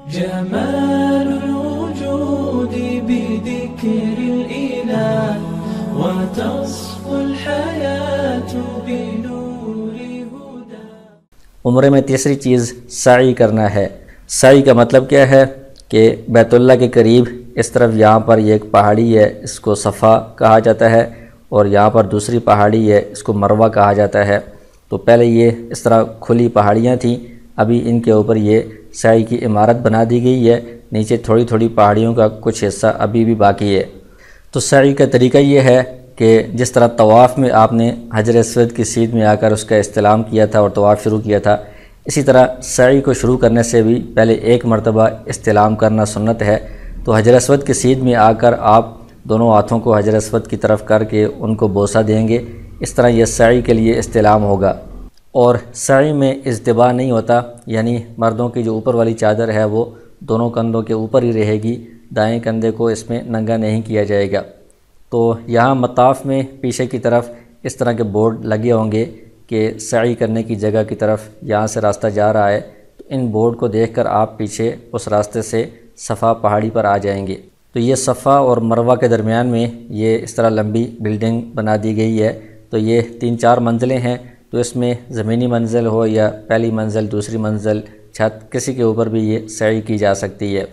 جمال الوجود بذكر الإله وتصفو الحياة بنور هدى۔ عمرے میں تیسری چیز سعی کرنا ہے۔ سعی کا مطلب کیا ہے کہ بیت اللہ کے قریب اس طرف یہاں پر یہ ایک پہاڑی ہے، اس کو صفا کہا جاتا ہے، اور یہاں پر دوسری پہاڑی ہے، اس کو مروہ کہا جاتا ہے۔ تو پہلے یہ اس طرح کھلی پہاڑیاں تھیں، ابھی ان کے اوپر یہ سعی کی عمارت بنا دی گئی ہے، نیچے تھوڑی تھوڑی پہاڑیوں کا کچھ حصہ ابھی بھی باقی ہے۔ تو سعی کا طریقہ یہ ہے کہ جس طرح طواف میں آپ نے حجر اسود کی سیدھ میں آ کر اس کا استلام کیا تھا اور طواف شروع کیا تھا، اسی طرح سعی کو شروع کرنے سے بھی پہلے ایک مرتبہ استلام کرنا سنت ہے۔ تو حجر اسود کی سیدھ میں آ کر آپ دونوں ہاتھوں کو حجر اسود کی طرف کر کے ان کو بوسہ دیں گے، اس طرح یہ سعی کے لیے استلام ہوگا۔ اور سعی میں اجتباء نہیں ہوتا، یعنی مردوں کی جو اوپر والی چادر ہے وہ دونوں کندھوں کے اوپر ہی رہے گی، دائیں کندھے کو اس میں ننگا نہیں کیا جائے گا۔ تو یہاں مطاف میں پیچھے کی طرف اس طرح کے بورڈ لگے ہوں گے کہ سعی کرنے کی جگہ کی طرف یہاں سے راستہ جا رہا ہے، تو ان بورڈ کو دیکھ کر آپ پیچھے اس راستے سے صفا پہاڑی پر آ جائیں گے۔ تو یہ صفا اور مروہ کے درمیان میں یہ اس طرح لمبی بلڈنگ بنا دی گئی ہے۔ تو یہ 3-4 منزلیں ہیں، تو اس میں زمینی منزل ہو یا پہلی منزل، دوسری منزل، چھت، کسی کے اوپر بھی یہ سعی کی جا سکتی ہے۔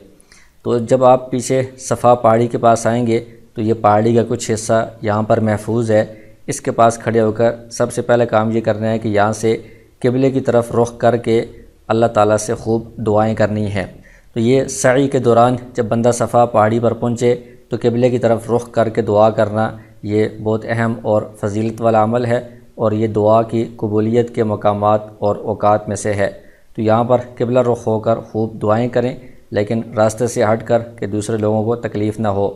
تو جب آپ پیچھے صفا پہاڑی کے پاس آئیں گے تو یہ پہاڑی کا کچھ حصہ یہاں پر محفوظ ہے، اس کے پاس کھڑے ہو کر سب سے پہلے کام یہ کرنا ہے کہ یہاں سے قبلے کی طرف رخ کر کے اللہ تعالیٰ سے خوب دعائیں کرنی ہیں۔ تو یہ سعی کے دوران جب بندہ صفا پہاڑی پر پہنچے تو قبلے کی طرف رخ کر کے دعا کرنا یہ بہت اہم اور فضیلت والا عمل ہے، اور یہ دعا کی قبولیت کے مقامات اور اوقات میں سے ہے۔ تو یہاں پر قبلہ رخ ہو کر خوب دعائیں کریں، لیکن راستے سے ہٹ کر کہ دوسرے لوگوں کو تکلیف نہ ہو۔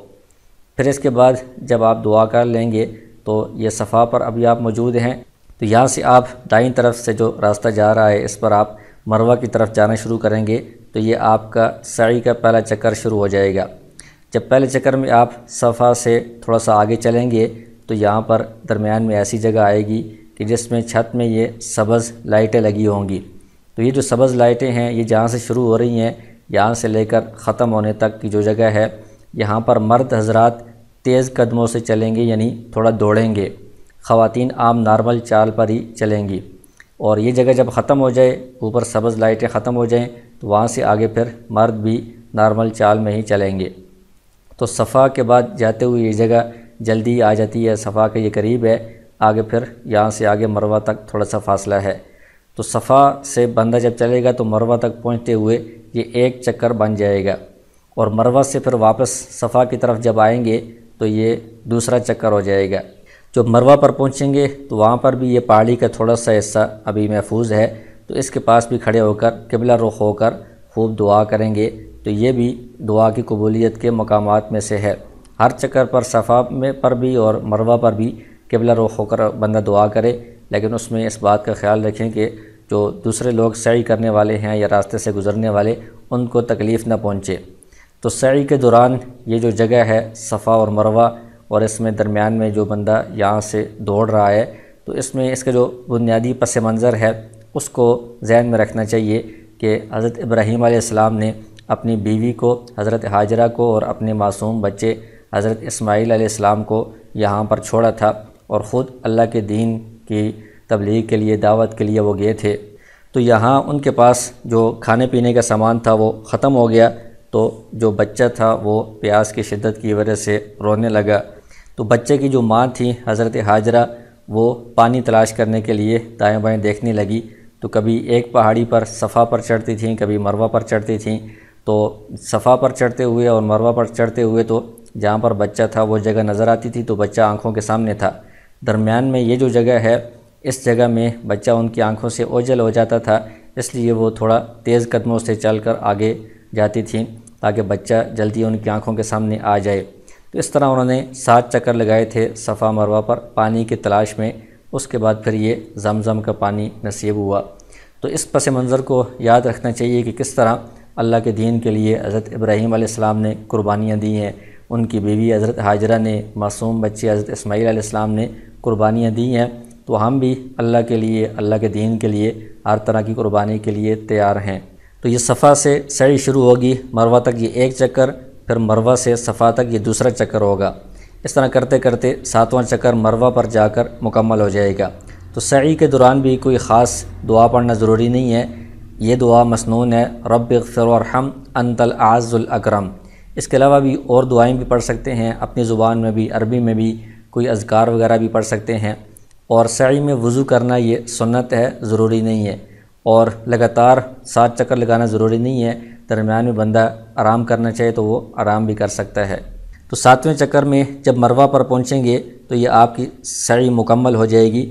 پھر اس کے بعد جب آپ دعا کر لیں گے تو یہ صفا پر ابھی آپ موجود ہیں، تو یہاں سے آپ دائیں طرف سے جو راستہ جا رہا ہے اس پر آپ مروہ کی طرف جانا شروع کریں گے، تو یہ آپ کا سعی کا پہلا چکر شروع ہو جائے گا۔ جب پہلے چکر میں آپ صفا سے تھوڑا سا آگے چلیں گے تو یہاں پر درمیان میں ایسی جگہ آئے گی کہ جس میں چھت میں یہ سبز لائٹیں لگی ہوں گی۔ تو یہ جو سبز لائٹیں ہیں یہ جہاں سے شروع ہو رہی ہیں یہاں سے لے کر ختم ہونے تک کی جو جگہ ہے، یہاں پر مرد حضرات تیز قدموں سے چلیں گے، یعنی تھوڑا دوڑیں گے، خواتین عام نارمل چال پر ہی چلیں گی۔ اور یہ جگہ جب ختم ہو جائے، اوپر سبز لائٹیں ختم ہو جائیں، تو وہاں سے آگے پھر مرد بھی نارمل چال میں ہی چلیں گے۔ تو صفا کے بعد جاتے ہوئے یہ جگہ جلدی آ جاتی ہے، صفا کے یہ قریب ہے، آگے پھر یہاں سے آگے مروہ تک تھوڑا سا فاصلہ ہے۔ تو صفا سے بندہ جب چلے گا تو مروہ تک پہنچتے ہوئے یہ ایک چکر بن جائے گا، اور مروہ سے پھر واپس صفا کی طرف جب آئیں گے تو یہ دوسرا چکر ہو جائے گا۔ جب مروہ پر پہنچیں گے تو وہاں پر بھی یہ پہاڑی کا تھوڑا سا حصہ ابھی محفوظ ہے، تو اس کے پاس بھی کھڑے ہو کر قبلہ رخ ہو کر خوب دعا کریں گے، تو یہ بھی دعا کی قبولیت کے مقامات میں سے ہے۔ ہر چکر پر صفا میں پر بھی اور مروہ پر بھی قبلہ رخ ہو کر بندہ دعا کرے، لیکن اس میں اس بات کا خیال رکھیں کہ جو دوسرے لوگ سعی کرنے والے ہیں یا راستے سے گزرنے والے ان کو تکلیف نہ پہنچے۔ تو سعی کے دوران یہ جو جگہ ہے صفا اور مروہ، اور اس میں درمیان میں جو بندہ یہاں سے دوڑ رہا ہے، تو اس میں اس کا جو بنیادی پس منظر ہے اس کو ذہن میں رکھنا چاہیے کہ حضرت ابراہیم علیہ السلام نے اپنی بیوی کو حضرت ہاجرہ کو اور اپنے معصوم بچے حضرت اسماعیل علیہ السلام کو یہاں پر چھوڑا تھا، اور خود اللہ کے دین کی تبلیغ کے لیے، دعوت کے لیے وہ گئے تھے۔ تو یہاں ان کے پاس جو کھانے پینے کا سامان تھا وہ ختم ہو گیا، تو جو بچہ تھا وہ پیاس کی شدت کی وجہ سے رونے لگا۔ تو بچے کی جو ماں تھی حضرت ہاجرہ، وہ پانی تلاش کرنے کے لیے دائیں بائیں دیکھنے لگی، تو کبھی ایک پہاڑی پر صفا پر چڑھتی تھیں، کبھی مروہ پر چڑھتی تھیں۔ تو صفا پر چڑھتے ہوئے اور مروہ پر چڑھتے ہوئے تو جہاں پر بچہ تھا وہ جگہ نظر آتی تھی، تو بچہ آنکھوں کے سامنے تھا۔ درمیان میں یہ جو جگہ ہے اس جگہ میں بچہ ان کی آنکھوں سے اوجھل ہو جاتا تھا، اس لیے وہ تھوڑا تیز قدموں سے چل کر آگے جاتی تھیں تاکہ بچہ جلدی ان کی آنکھوں کے سامنے آ جائے۔ تو اس طرح انہوں نے 7 چکر لگائے تھے صفا مروہ پر پانی کی تلاش میں۔ اس کے بعد پھر یہ زمزم کا پانی نصیب ہوا۔ تو اس پس منظر کو یاد رکھنا چاہیے کہ کس طرح اللہ کے دین کے لیے حضرت ابراہیم علیہ السلام نے قربانیاں دی ہیں، ان کی بیوی حضرت ہاجرہ نے، معصوم بچے حضرت اسماعیل علیہ السلام نے قربانیاں دی ہیں، تو ہم بھی اللہ کے لیے، اللہ کے دین کے لیے ہر طرح کی قربانی کے لیے تیار ہیں۔ تو یہ صفا سے سعی شروع ہوگی، مروہ تک یہ ایک چکر، پھر مروہ سے صفا تک یہ دوسرا چکر ہوگا۔ اس طرح کرتے کرتے 7واں چکر مروہ پر جا کر مکمل ہو جائے گا۔ تو سعی کے دوران بھی کوئی خاص دعا پڑھنا ضروری نہیں ہے، یہ دعا مسنون ہے، رب اغفر وارحم انت الاعز الاکرم۔ اس کے علاوہ بھی اور دعائیں بھی پڑھ سکتے ہیں، اپنی زبان میں بھی، عربی میں بھی کوئی اذکار وغیرہ بھی پڑھ سکتے ہیں۔ اور سعی میں وضو کرنا یہ سنت ہے، ضروری نہیں ہے، اور لگاتار 7 چکر لگانا ضروری نہیں ہے، درمیان میں بندہ آرام کرنا چاہے تو وہ آرام بھی کر سکتا ہے۔ تو 7ویں چکر میں جب مروہ پر پہنچیں گے تو یہ آپ کی سعی مکمل ہو جائے گی۔